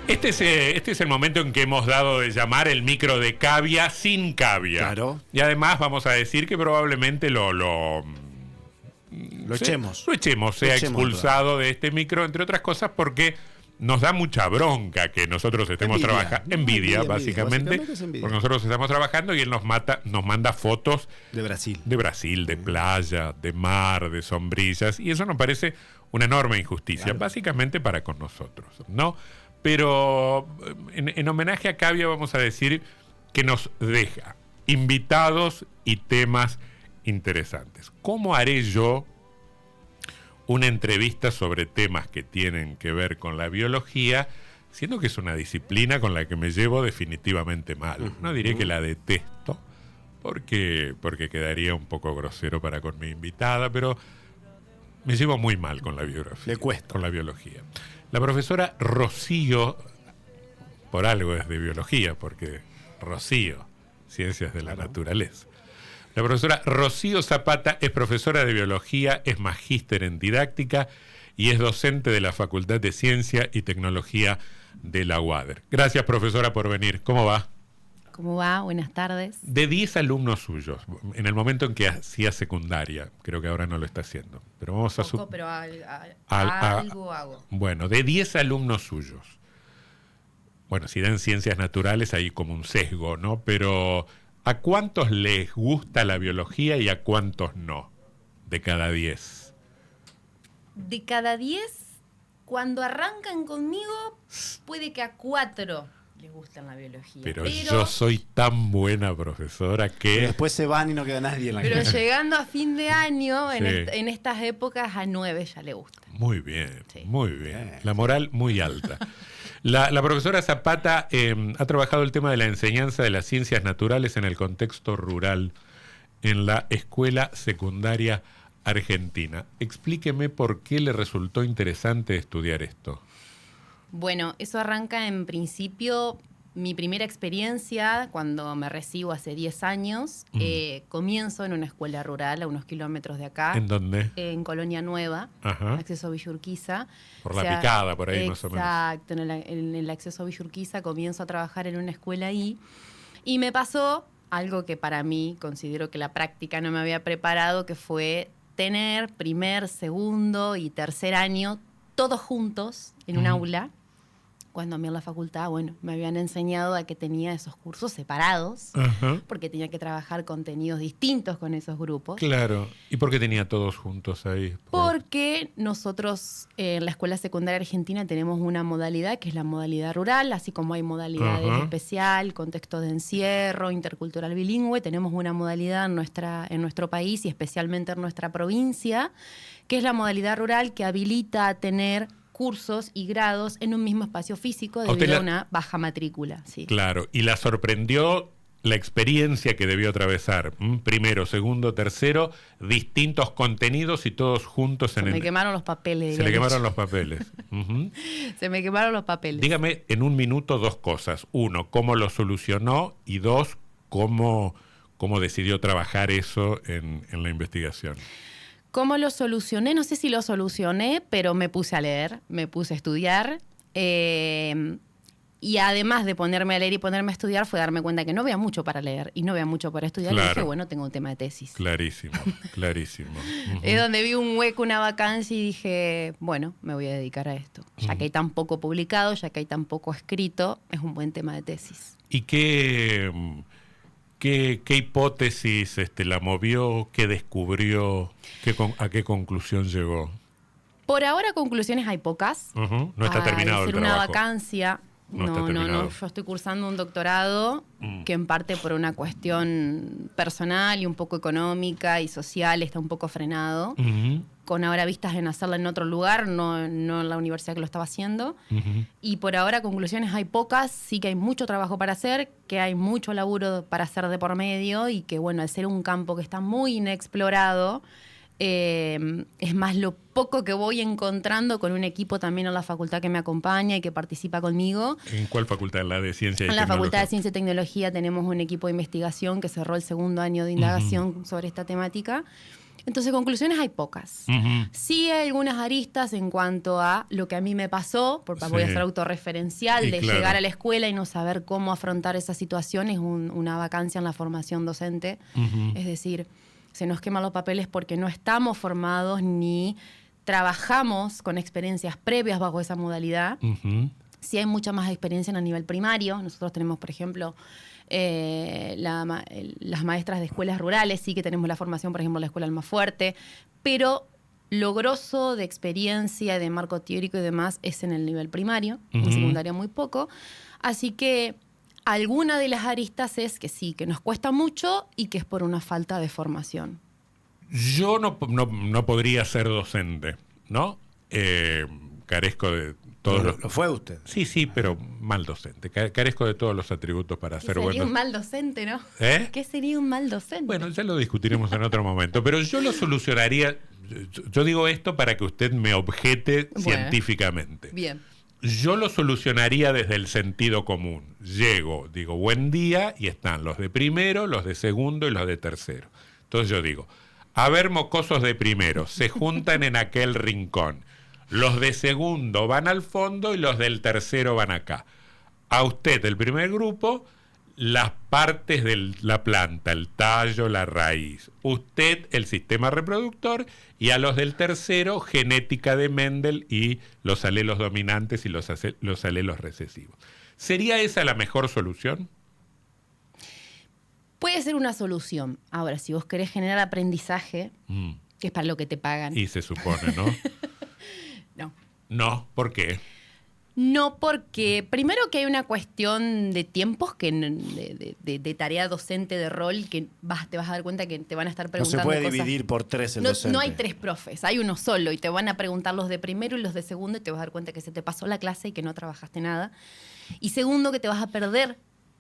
Este es el momento en que hemos dado de llamar el micro de cavia sin cavia. Claro. Y además vamos a decir que probablemente lo echemos. Lo echemos, sea expulsado de este micro, entre otras cosas porque nos da mucha bronca que nosotros estemos trabajando. Envidia, básicamente. Porque nosotros estamos trabajando y él nos manda fotos de Brasil. De playa, de mar, de sombrillas. Y eso nos parece una enorme injusticia, claro, básicamente para con nosotros, ¿no? Pero en homenaje a Cavia vamos a decir que nos deja invitados y temas interesantes. ¿Cómo haré yo una entrevista sobre temas que tienen que ver con la biología, siendo que es una disciplina con la que me llevo definitivamente mal? No diré que la detesto, porque quedaría un poco grosero para con mi invitada, pero me llevo muy mal con la biografía. Le cuesta. Con la biología. La profesora Rocío, por algo es de biología, porque Rocío, Ciencias de la Naturaleza. La profesora Rocío Zapata es profesora de biología, es magíster en didáctica y es docente de la Facultad de Ciencia y Tecnología de la UADER. Gracias, profesora, por venir. ¿Cómo va? ¿Cómo va? Buenas tardes. De 10 alumnos suyos, en el momento en que hacía secundaria, creo que ahora no lo está haciendo, pero vamos a... pero algo hago. Bueno, de 10 alumnos suyos. Bueno, si dan ciencias naturales hay como un sesgo, ¿no? Pero ¿a cuántos les gusta la biología y a cuántos no? De cada 10. De cada 10, cuando arrancan conmigo, puede que a 4 les gusta la biología. Pero yo soy tan buena profesora que... Pero después se van y no queda nadie en la clase. Pero llegando a fin de año, sí, en estas épocas, a 9 ya le gusta. Muy bien, sí, muy bien. La moral muy alta. La profesora Zapata ha trabajado el tema de la enseñanza de las ciencias naturales en el contexto rural en la escuela secundaria argentina. Explíqueme por qué le resultó interesante estudiar esto. Bueno, eso arranca en principio, mi primera experiencia cuando me recibo hace 10 años. Comienzo en una escuela rural a unos kilómetros de acá. ¿En dónde? En Colonia Nueva, acceso Villa Urquiza. Por la Picada, por ahí más o menos. Exacto, en el acceso Villa Urquiza comienzo a trabajar en una escuela ahí. Y me pasó algo que para mí considero que la práctica no me había preparado, que fue tener primer, segundo y tercer año todos juntos en un aula. Cuando a mí en la facultad, bueno, me habían enseñado a que tenía esos cursos separados, porque tenía que trabajar contenidos distintos con esos grupos. Claro. ¿Y por qué tenía todos juntos ahí? Porque nosotros en la escuela secundaria argentina tenemos una modalidad que es la modalidad rural, así como hay modalidades especial, contexto de encierro, intercultural bilingüe, tenemos una modalidad en nuestro país y especialmente en nuestra provincia, que es la modalidad rural que habilita a tener cursos y grados en un mismo espacio físico debido a una baja matrícula. Sí. Claro, y la sorprendió la experiencia que debió atravesar. Primero, segundo, tercero, distintos contenidos y todos juntos Se me quemaron los papeles. Se le quemaron los papeles. Se me quemaron los papeles. Dígame en un minuto dos cosas. Uno, cómo lo solucionó y dos, cómo decidió trabajar eso en la investigación. ¿Cómo lo solucioné? No sé si lo solucioné, pero me puse a leer, me puse a estudiar. Y además de ponerme a leer y ponerme a estudiar, fue darme cuenta que no había mucho para leer y no había mucho para estudiar. Claro. Y dije, bueno, tengo un tema de tesis. Clarísimo, clarísimo. Es donde vi un hueco, una vacancia y dije, bueno, me voy a dedicar a esto. Ya que hay tan poco publicado, ya que hay tan poco escrito, es un buen tema de tesis. ¿Y qué hipótesis la movió? ¿Qué descubrió? ¿A qué conclusión llegó? Por ahora conclusiones hay pocas. No está terminado el trabajo. Una vacancia. No. Yo estoy cursando un doctorado que en parte por una cuestión personal y un poco económica y social está un poco frenado. Con ahora vistas en hacerla en otro lugar, no en la universidad que lo estaba haciendo. Y por ahora conclusiones hay pocas, sí que hay mucho trabajo para hacer, que hay mucho laburo para hacer de por medio y que, bueno, al ser un campo que está muy inexplorado, es más lo poco que voy encontrando con un equipo también en la facultad que me acompaña y que participa conmigo. ¿En cuál facultad? ¿La de Ciencia y Tecnología? En la Facultad de Ciencia y Tecnología tenemos un equipo de investigación que cerró el segundo año de indagación sobre esta temática. Entonces, conclusiones hay pocas. Sí hay algunas aristas en cuanto a lo que a mí me pasó, porque voy a ser autorreferencial, de llegar a la escuela y no saber cómo afrontar esa situación, es una vacancia en la formación docente. Es decir, se nos queman los papeles porque no estamos formados ni trabajamos con experiencias previas bajo esa modalidad. Sí hay mucha más experiencia en el nivel primario. Nosotros tenemos, por ejemplo, las maestras de escuelas rurales, sí que tenemos la formación, por ejemplo, en la Escuela Almafuerte, pero lo grosso de experiencia, de marco teórico y demás es en el nivel primario, en secundaria muy poco. Así que alguna de las aristas es que sí, que nos cuesta mucho y que es por una falta de formación. Yo no podría ser docente, ¿no? Carezco de todos los... ¿Lo fue usted? Sí, pero mal docente. Carezco de todos los atributos para ser bueno. Sería un mal docente, ¿no? ¿Qué sería un mal docente? Bueno, ya lo discutiremos en otro momento. Pero yo lo solucionaría... Yo digo esto para que usted me objete científicamente. Bien. Yo lo solucionaría desde el sentido común. Llego, digo buen día, y están los de primero, los de segundo y los de tercero. Entonces yo digo, a ver, mocosos de primero, se juntan en aquel rincón. Los de segundo van al fondo y los del tercero van acá. A usted, el primer grupo, las partes de la planta, el tallo, la raíz. Usted, el sistema reproductor, y a los del tercero, genética de Mendel y los alelos dominantes y los alelos recesivos. ¿Sería esa la mejor solución? Puede ser una solución. Ahora, si vos querés generar aprendizaje, que es para lo que te pagan. Y se supone, ¿no? No. No, ¿por qué? No, porque primero que hay una cuestión de tiempos, que de tarea docente, de rol, que te vas a dar cuenta que te van a estar preguntando cosas. No se puede cosas. dividir por tres el docente. No hay tres profes, hay uno solo y te van a preguntar los de primero y los de segundo y te vas a dar cuenta que se te pasó la clase y que no trabajaste nada. Y segundo, que te vas a perder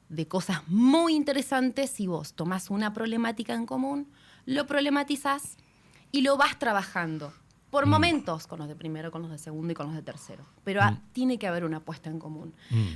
de cosas muy interesantes si vos tomás una problemática en común, lo problematizás y lo vas trabajando. Por momentos, con los de primero, con los de segundo y con los de tercero. Pero tiene que haber una apuesta en común.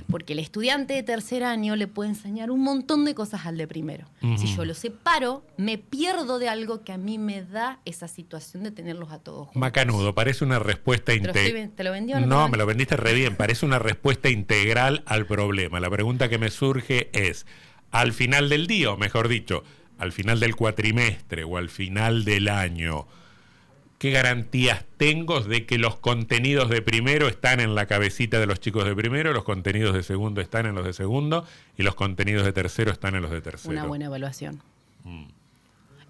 Porque el estudiante de tercer año le puede enseñar un montón de cosas al de primero. Si yo los separo, me pierdo de algo que a mí me da esa situación de tenerlos a todos juntos. Macanudo, parece una respuesta integral. ¿Te lo vendió? No, me lo vendiste re bien. Parece una respuesta integral al problema. La pregunta que me surge es, al final del día, o mejor dicho, al final del cuatrimestre o al final del año, ¿qué garantías tengo de que los contenidos de primero están en la cabecita de los chicos de primero, los contenidos de segundo están en los de segundo y los contenidos de tercero están en los de tercero? Una buena evaluación.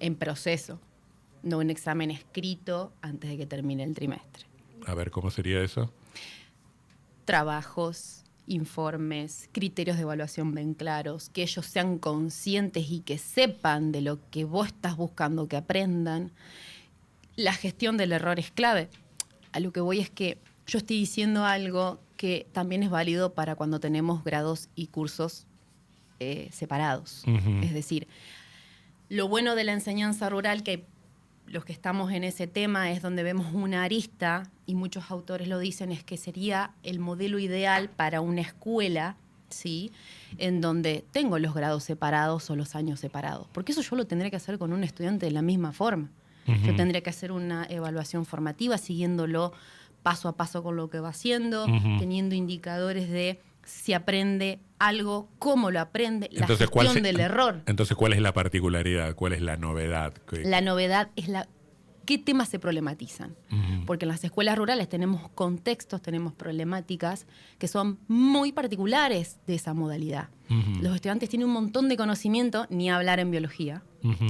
En proceso, no un examen escrito antes de que termine el trimestre. A ver, ¿cómo sería eso? Trabajos, informes, criterios de evaluación bien claros, que ellos sean conscientes y que sepan de lo que vos estás buscando que aprendan. La gestión del error es clave. A lo que voy es que yo estoy diciendo algo que también es válido para cuando tenemos grados y cursos separados. Es decir, lo bueno de la enseñanza rural, que los que estamos en ese tema es donde vemos una arista, y muchos autores lo dicen, es que sería el modelo ideal para una escuela, ¿sí?, en donde tengo los grados separados o los años separados. Porque eso yo lo tendré que hacer con un estudiante de la misma forma. Yo tendría que hacer una evaluación formativa siguiéndolo paso a paso con lo que va haciendo, teniendo indicadores de si aprende algo, cómo lo aprende, entonces, la gestión del error. Entonces, ¿cuál es la particularidad? ¿Cuál es la novedad? La novedad es qué temas se problematizan. Porque en las escuelas rurales tenemos contextos, tenemos problemáticas que son muy particulares de esa modalidad. Los estudiantes tienen un montón de conocimiento, ni hablar en biología,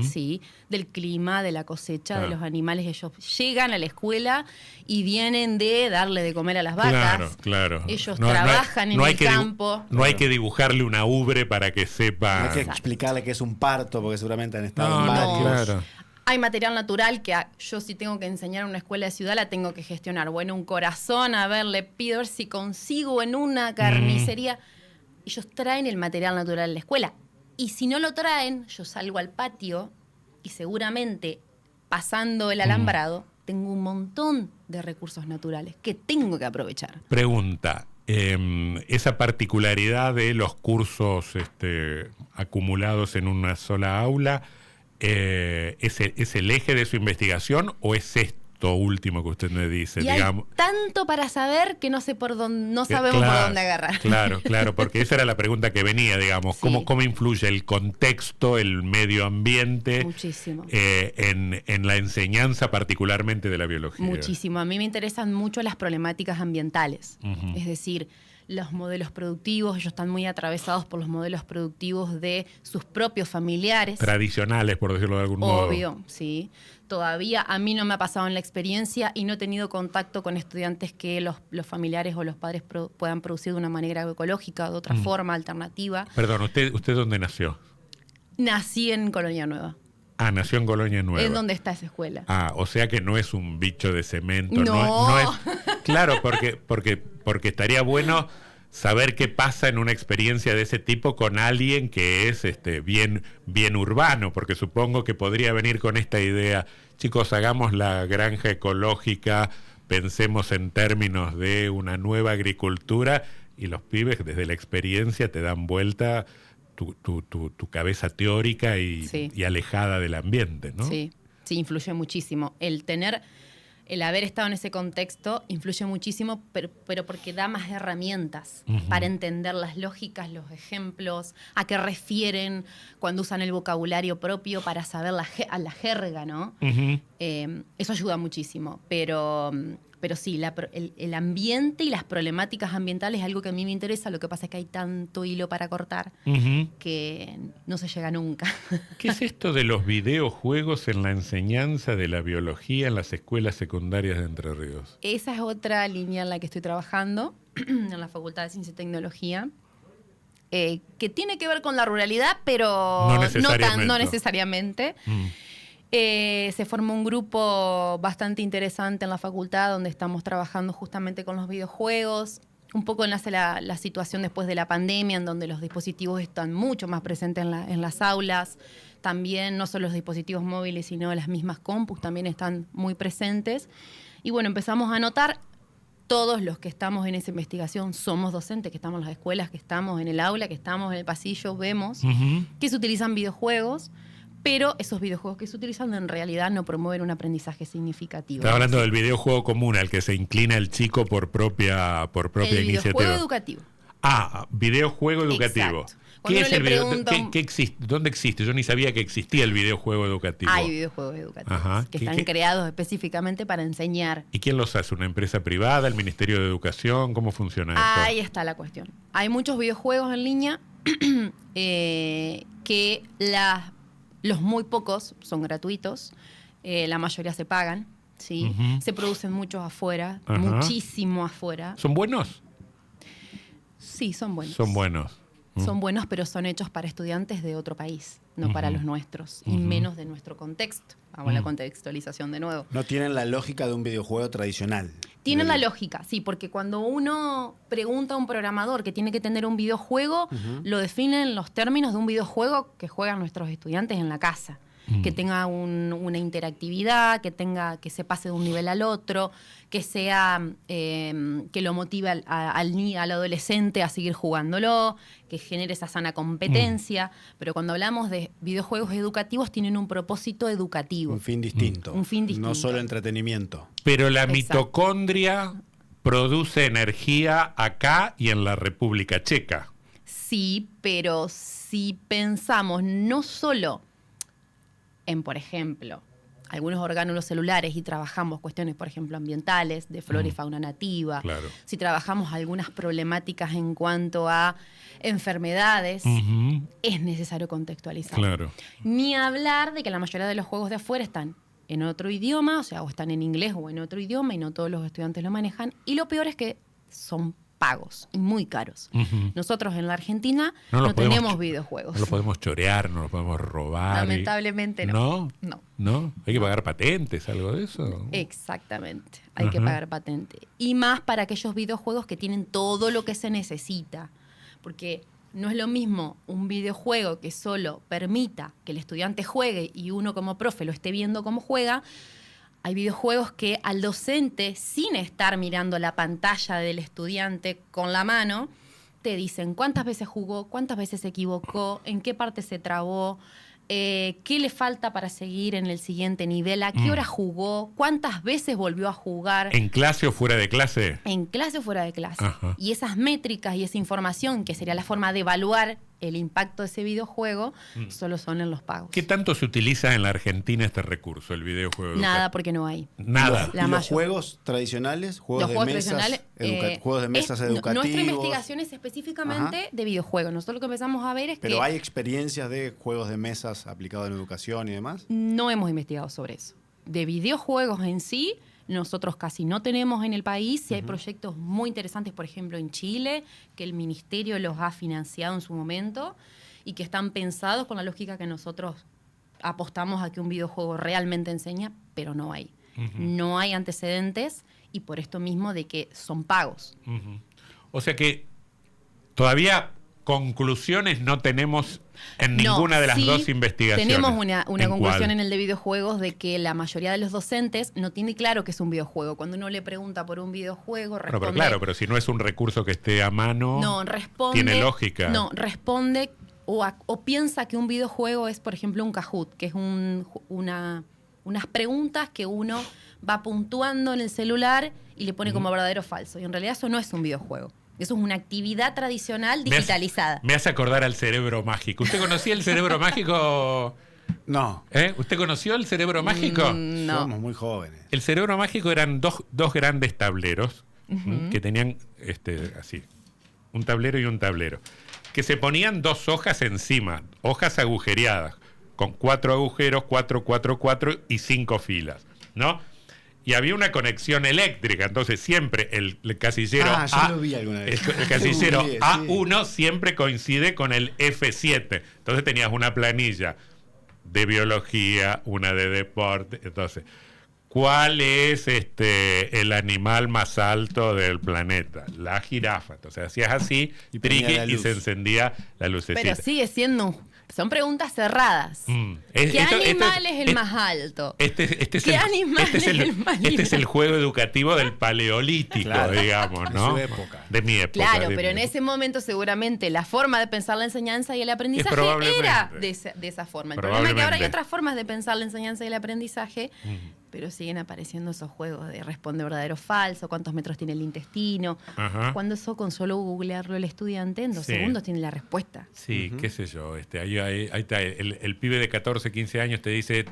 ¿sí?, del clima, de la cosecha, de los animales. Ellos llegan a la escuela y vienen de darle de comer a las vacas. Claro. Ellos trabajan en el campo. No hay que dibujarle una ubre para que sepa. No hay que explicarle que es un parto, porque seguramente han estado en varios. Claro. Hay material natural que yo, si tengo que enseñar en una escuela de ciudad, la tengo que gestionar. Bueno, un corazón, a ver, le pido a ver si consigo en una carnicería. Ellos traen el material natural a la escuela. Y si no lo traen, yo salgo al patio y seguramente, pasando el alambrado, tengo un montón de recursos naturales que tengo que aprovechar. Pregunta, esa particularidad de los cursos acumulados en una sola aula, ¿es el eje de su investigación o es esto último que usted me dice? Y digamos? hay tanto para saber que no sabemos por dónde agarrar. Claro, porque esa era la pregunta que venía, digamos. Sí. ¿Cómo influye el contexto, el medio ambiente Muchísimo. En la enseñanza particularmente de la biología? Muchísimo. A mí me interesan mucho las problemáticas ambientales. Uh-huh. Es decir, los modelos productivos, ellos están muy atravesados por los modelos productivos de sus propios familiares. Tradicionales, por decirlo de algún modo. Obvio, sí. Todavía a mí no me ha pasado en la experiencia y no he tenido contacto con estudiantes que los familiares o los padres puedan producir de una manera ecológica, de otra forma, alternativa. Perdón, ¿usted dónde nació? Nací en Colonia Nueva. Nació en Colonia Nueva. ¿En dónde está esa escuela? O sea que no es un bicho de cemento. No. No es, claro, porque estaría bueno saber qué pasa en una experiencia de ese tipo con alguien que es bien urbano, porque supongo que podría venir con esta idea: chicos, hagamos la granja ecológica, pensemos en términos de una nueva agricultura, y los pibes desde la experiencia te dan vuelta tu cabeza teórica y alejada del ambiente, ¿no? Sí, influye muchísimo. El haber estado en ese contexto influye muchísimo, pero porque da más herramientas para entender las lógicas, los ejemplos, a qué refieren cuando usan el vocabulario propio para saber a la jerga, ¿no? Eso ayuda muchísimo, pero sí, el ambiente y las problemáticas ambientales es algo que a mí me interesa. Lo que pasa es que hay tanto hilo para cortar que no se llega nunca. ¿Qué es esto de los videojuegos en la enseñanza de la biología en las escuelas secundarias de Entre Ríos? Esa es otra línea en la que estoy trabajando, en la Facultad de Ciencia y Tecnología, que tiene que ver con la ruralidad, pero no necesariamente. Se formó un grupo bastante interesante en la facultad donde estamos trabajando justamente con los videojuegos. Un poco nace la situación después de la pandemia, en donde los dispositivos están mucho más presentes en las aulas. También no solo los dispositivos móviles, sino las mismas compus también están muy presentes. Y bueno, empezamos a notar, todos los que estamos en esa investigación somos docentes, que estamos en las escuelas, que estamos en el aula, que estamos en el pasillo, vemos que se utilizan videojuegos. Pero esos videojuegos que se utilizan en realidad no promueven un aprendizaje significativo. Está hablando del videojuego común al que se inclina el chico por propia iniciativa. El videojuego educativo. Videojuego educativo. Exacto. ¿Qué es el videojuego? ¿Qué existe? ¿Dónde existe? Yo ni sabía que existía el videojuego educativo. Hay videojuegos educativos que están creados específicamente para enseñar. ¿Y quién los hace? ¿Una empresa privada? ¿El Ministerio de Educación? ¿Cómo funciona esto? Ahí está la cuestión. Hay muchos videojuegos en línea que los muy pocos son gratuitos, la mayoría se pagan, ¿sí? Se producen muchos afuera, muchísimo afuera. ¿Son buenos? Sí, son buenos. Son buenos. Son buenos, pero son hechos para estudiantes de otro país, no para los nuestros, y menos de nuestro contexto. Hago la contextualización de nuevo. No tienen la lógica de un videojuego tradicional. Tienen la lógica, sí, porque cuando uno pregunta a un programador que tiene que tener un videojuego, lo define en los términos de un videojuego que juegan nuestros estudiantes en la casa. Que tenga una interactividad, que se pase de un nivel al otro, que sea que lo motive al adolescente a seguir jugándolo, que genere esa sana competencia. Pero cuando hablamos de videojuegos educativos, tienen un propósito educativo. Un fin distinto. Un fin distinto. No solo entretenimiento. Pero la mitocondria produce energía acá y en la República Checa. Sí, pero si pensamos no solo en, por ejemplo, algunos orgánulos celulares y trabajamos cuestiones, por ejemplo, ambientales, de flora y fauna nativa, claro. Si trabajamos algunas problemáticas en cuanto a enfermedades, es necesario contextualizar. Claro. Ni hablar de que la mayoría de los juegos de afuera están en otro idioma, o sea, o están en inglés o en otro idioma, y no todos los estudiantes lo manejan. Y lo peor es que son pagos y muy caros. Nosotros en la Argentina no tenemos videojuegos. No lo podemos chorear, no lo podemos robar. Lamentablemente no. ¿No? ¿Hay que pagar patentes, algo de eso? Exactamente, hay que pagar patente. Y más para aquellos videojuegos que tienen todo lo que se necesita. Porque no es lo mismo un videojuego que solo permita que el estudiante juegue y uno como profe lo esté viendo cómo juega. Hay videojuegos que al docente, sin estar mirando la pantalla del estudiante con la mano, te dicen cuántas veces jugó, cuántas veces se equivocó, en qué parte se trabó, qué le falta para seguir en el siguiente nivel, a qué hora jugó, cuántas veces volvió a jugar. ¿En clase o fuera de clase? En clase o fuera de clase. Ajá. Y esas métricas y esa información, que sería la forma de evaluar el impacto de ese videojuego, solo son en los pagos. ¿Qué tanto se utiliza en la Argentina este recurso, el videojuego? Nada, porque no hay. Nada. ¿Y los juegos tradicionales? ¿Juegos de mesas? ¿Juegos de mesas educativos? Nuestra investigación es específicamente de videojuegos. Nosotros lo que empezamos a ver es ¿Pero que hay experiencias de juegos de mesas aplicados en educación y demás? no hemos investigado sobre eso. De videojuegos en sí, nosotros casi no tenemos en el país. Sí hay proyectos muy interesantes, por ejemplo, en Chile, que el ministerio los ha financiado en su momento y que están pensados con la lógica que nosotros apostamos a que un videojuego realmente enseña, pero no hay. No hay antecedentes y por esto mismo de que son pagos. O sea que todavía conclusiones no tenemos en ninguna de las dos investigaciones. Tenemos una conclusión ¿cuál? en el de videojuegos de que la mayoría de los docentes no tiene claro que es un videojuego. Cuando uno le pregunta por un videojuego, responde... pero si no es un recurso que esté a mano, no, responde, tiene lógica. No, responde o piensa que un videojuego es, por ejemplo, un Kahoot, que es unas preguntas que uno va puntuando en el celular y le pone como verdadero o falso. Y en realidad eso no es un videojuego. Eso es una actividad tradicional digitalizada. Me hace acordar al cerebro mágico. ¿Usted conocía el cerebro mágico? No. ¿Usted conoció el cerebro mágico? No. Somos muy jóvenes. El cerebro mágico eran dos grandes tableros que tenían así, un tablero y un tablero, que se ponían dos hojas encima, hojas agujereadas, con 4 agujeros, 4, 4, 4 y 5 filas, ¿no? Y había una conexión eléctrica, entonces siempre el casillero yo lo vi alguna vez. el casillero Sí, A1 siempre coincide con el F7. Entonces tenías una planilla de biología, una de deporte. Entonces, ¿cuál es el animal más alto del planeta? La jirafa. Entonces hacías así, Y triqui, ponía la y luz. se encendía la lucecita. Pero sigue siendo son preguntas cerradas. ¿Qué animal es el más alto? ¿Qué animal es el más lindo? Este es el juego educativo del paleolítico, digamos, ¿no? De su época. De mi época. Claro, pero en ese momento seguramente la forma de pensar la enseñanza y el aprendizaje era de esa forma. El problema es que ahora hay otras formas de pensar la enseñanza y el aprendizaje, pero siguen apareciendo esos juegos de responde verdadero o falso, cuántos metros tiene el intestino. Ajá. Cuando eso con solo googlearlo el estudiante en 2 segundos tiene la respuesta. Sí, qué sé yo. Ahí está, el pibe de 14, 15 años te dice,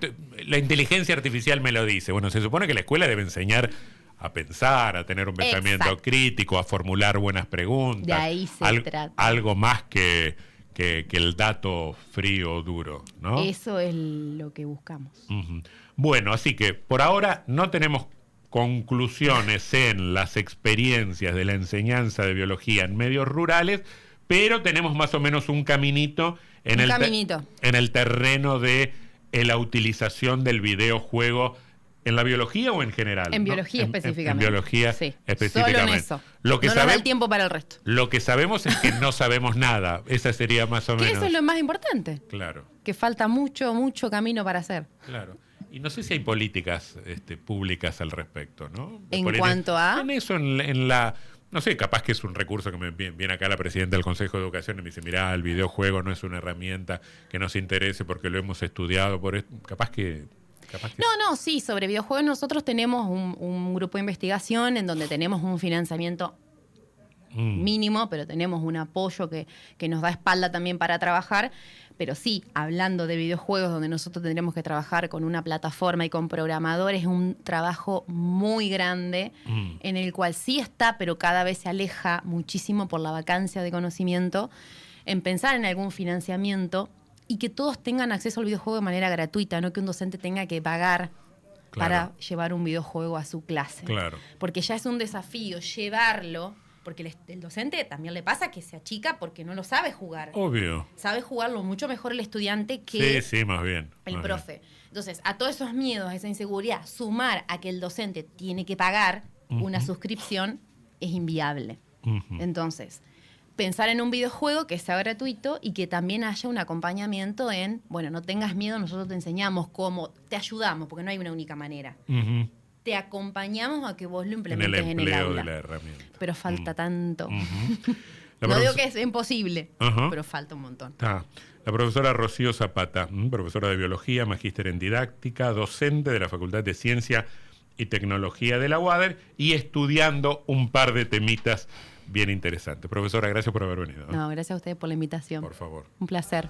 la inteligencia artificial me lo dice. Bueno, se supone que la escuela debe enseñar a pensar, a tener un pensamiento crítico, a formular buenas preguntas. De ahí se trata. Algo más que el dato frío, duro, ¿no? Eso es lo que buscamos. Bueno, así que por ahora no tenemos conclusiones en las experiencias de la enseñanza de biología en medios rurales, pero tenemos más o menos un caminito en el terreno de la utilización del videojuego en la biología o en general. En biología específicamente. En biología específicamente. Solo en eso. Lo que no nos da el tiempo para el resto. Lo que sabemos es que no sabemos nada. Esa sería más o menos. Que eso es lo más importante. Claro. Que falta mucho, mucho camino para hacer. Claro. Y no sé si hay políticas públicas al respecto, ¿no? En cuanto a... En eso, en la... No sé, capaz que es un recurso que me viene acá la presidenta del Consejo de Educación y me dice, mirá, el videojuego no es una herramienta que nos interese porque lo hemos estudiado por esto. Capaz que... Sí, sobre videojuegos nosotros tenemos un grupo de investigación en donde tenemos un financiamiento mínimo, pero tenemos un apoyo que nos da espalda también para trabajar. Pero sí, hablando de videojuegos donde nosotros tendremos que trabajar con una plataforma y con programadores, es un trabajo muy grande en el cual sí está, pero cada vez se aleja muchísimo por la vacancia de conocimiento, en pensar en algún financiamiento y que todos tengan acceso al videojuego de manera gratuita, no que un docente tenga que pagar para llevar un videojuego a su clase. Claro. Porque ya es un desafío llevarlo, porque el docente también le pasa que se achica porque no lo sabe jugar. Obvio. Sabe jugarlo mucho mejor el estudiante que sí, más bien. el profe. Bien. Entonces, a todos esos miedos, a esa inseguridad, sumar a que el docente tiene que pagar una suscripción es inviable. Entonces, pensar en un videojuego que sea gratuito y que también haya un acompañamiento en, bueno, no tengas miedo, nosotros te enseñamos cómo, te ayudamos, porque no hay una única manera. te acompañamos a que vos lo implementes en el aula. De la herramienta. Pero falta tanto. No digo que es imposible, pero falta un montón. La profesora Rocío Zapata, profesora de Biología, magíster en Didáctica, docente de la Facultad de Ciencia y Tecnología de la UADER y estudiando un par de temitas bien interesantes. Profesora, gracias por haber venido. No, gracias a ustedes por la invitación. Por favor. Un placer.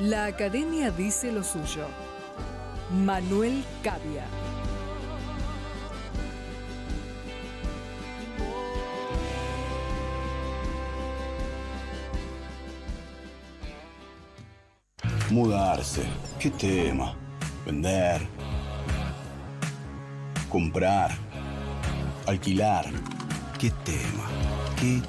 La academia dice lo suyo. Manuel Cavia. Mudarse, qué tema. Vender, comprar, alquilar, qué tema, qué